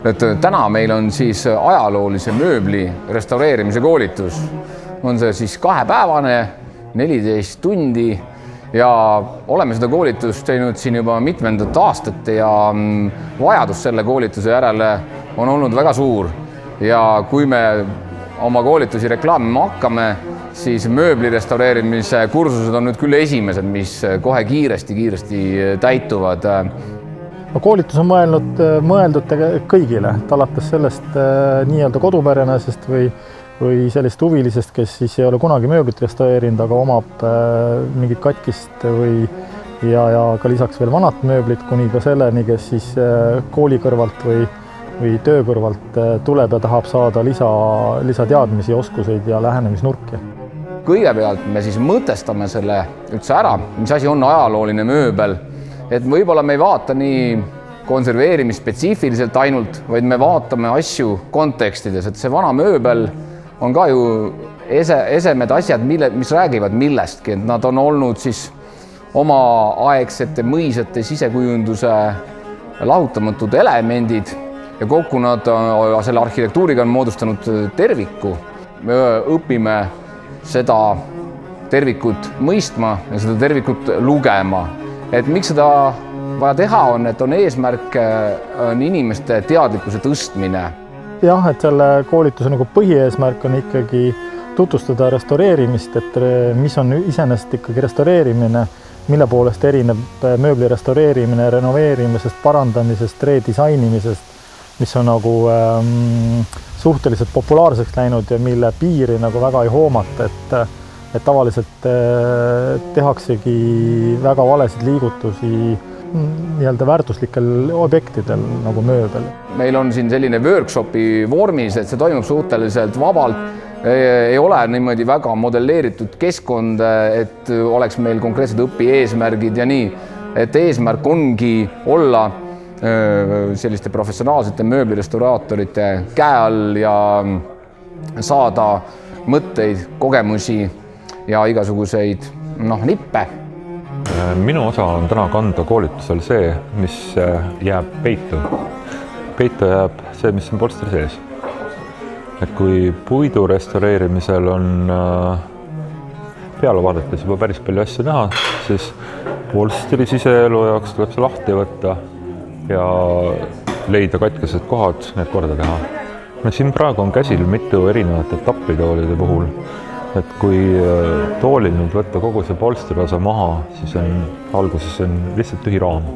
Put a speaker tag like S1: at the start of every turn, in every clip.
S1: Et täna meil on siis ajaloolise mööbli restaureerimise koolitus. On see siis 2-päevane, 14 tundi ja oleme seda koolitust teinud siin juba mitmendat aastat ja vajadus selle koolituse järele on olnud väga suur. Ja kui me oma koolitusi reklaamima hakkame, siis mööbli restaureerimise kursused on nüüd küll esimesed, mis kohe kiiresti täituvad.
S2: Koolitus on mõeldud kõigile, alates sellest nii-öelda koduperenesest või sellist huvilisest, kes siis ei ole kunagi mööblit restaureerinud, aga omab mingit katkist ja ka lisaks veel vanat mööblit, kuni ka selleni, kes siis kooli kõrvalt või töö kõrvalt tuleb ja tahab saada lisateadmisi, oskuseid ja lähenemisnurki.
S1: Kõigepealt me siis mõtestame selle üldse ära, mis asi on ajalooline mööbel. Et võib-olla me ei vaata nii konserveerimist spetsiifiliselt ainult, vaid me vaatame asju kontekstides, et see vana mööbel on ka ju esemed asjad, mis räägivad millestki, et nad on olnud siis omaaegsete mõisate sisekujunduse lahutamatud elemendid ja kokku nad selle arhitektuuriga on moodustanud terviku. Me õpime seda tervikut mõistma ja seda tervikut lugema. Et miks seda vaja teha on, et on eesmärk on inimeste teadlikkuse tõstmine.
S2: Jah, et selle koolituse nagu põhieesmärk on ikkagi tutvustada restaureerimist, et mis on iseenesest ikkagi restaureerimine, mille poolest erineb mööbli restaureerimine, renoveerimisest, parandamisest, redisainimisest, mis on nagu suhteliselt populaarseks läinud ja mille piiri nagu väga ei hoomata, et tavaliselt tehaksegi väga valesid liigutusi nii-öelda väärtuslikel objektidel nagu mööbel.
S1: Meil on siin selline workshopi vormis, et see toimub suhteliselt vabalt. Ei ole niimoodi väga modelleeritud keskkond, et oleks meil konkreetsed õpieesmärgid ja nii. Et eesmärk ongi olla selliste professionaalsete mööblirestauraatorite käe all ja saada mõtteid, kogemusi ja igasuguseid nippe.
S3: Minu osa on täna kanda koolitusel see, mis jääb peitu. Peitu jääb see, mis on polstri sees. Et kui puidu restaureerimisel on peale vaadates juba päris palju asju näha, siis polstri siseelu jaoks tuleb see lahti võtta ja leida katkesed kohad, need korda teha. Siin praegu on käsil mitu erinevat etappi toolide puhul. Et kui toolil nüüd võtta kogu see polstriosa maha, siis alguses on lihtsalt tühi raam.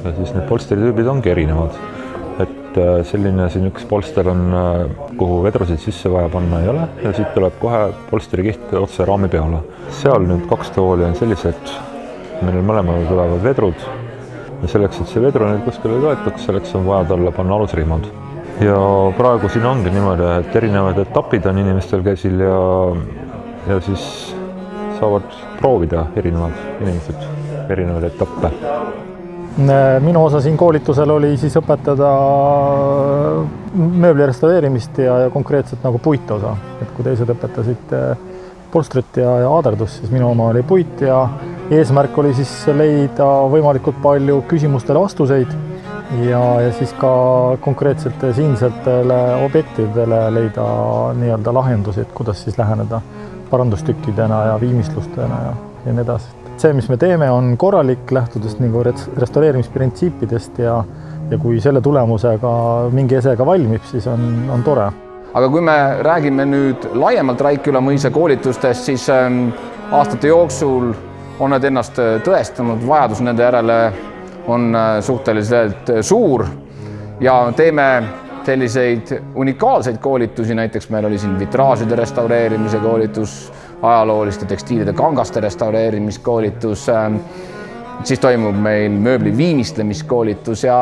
S3: Ja siis need polstritüübid ongi erinevad. Et selline siin üks polster on, kuhu vedrusid sisse vaja panna ei ole ja siit tuleb kohe polstrikiht otse raami peale. Seal nüüd 2 tooli on sellised, meil mõlemal tulevad vedrud ja selleks, et see vedru nüüd kuskile toetuks, selleks on vaja talle panna alusrihmad. Ja praegu siin ongi niimoodi, et erinevad etapid on inimestel käsil ja siis saavad proovida erinevad inimesed, erinevad etappe.
S2: Minu osa siin koolitusel oli siis õpetada mööbli restaureerimist ja konkreetselt nagu puitosa. Et kui teised õpetasid polstrit ja aaderdust, siis minu oma oli puit ja eesmärk oli siis leida võimalikult palju küsimustele vastuseid ja siis ka konkreetsete siinsetele objektidele leida nii-öelda lahendusi, et kuidas siis läheneda parandustükkidena ja viimistlustena ja nii edasi. See, mis me teeme, on korralik lähtudes nagu restaureerimisprintsiipidest ja kui selle tulemusega mingi esega valmib, siis on tore.
S1: Aga kui me räägime nüüd laiemalt Raikküla mõisa koolitustest, siis aastate jooksul on need ennast tõestanud, vajadus nende järele on suhteliselt suur ja teeme selliseid unikaalseid koolitusi, näiteks meil oli siin vitraažide restaureerimise koolitus, ajalooliste tekstiilide kangaste restaureerimiskoolitus, siis toimub meil mööbli viimistlemiskoolitus ja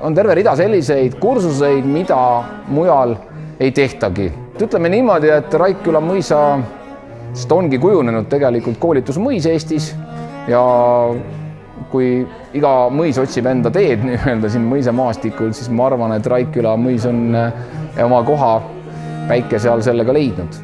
S1: on terve rida selliseid kursuseid, mida mujal ei tehtagi. Ütleme niimoodi, et Raikküla mõisast ongi kujunenud tegelikult koolitusmõis Eestis ja kui iga mõis otsib enda teed nii-öelda siin mõisamaastikul, siis ma arvan, et Raikküla mõis on oma koha päike seal sellega leidnud.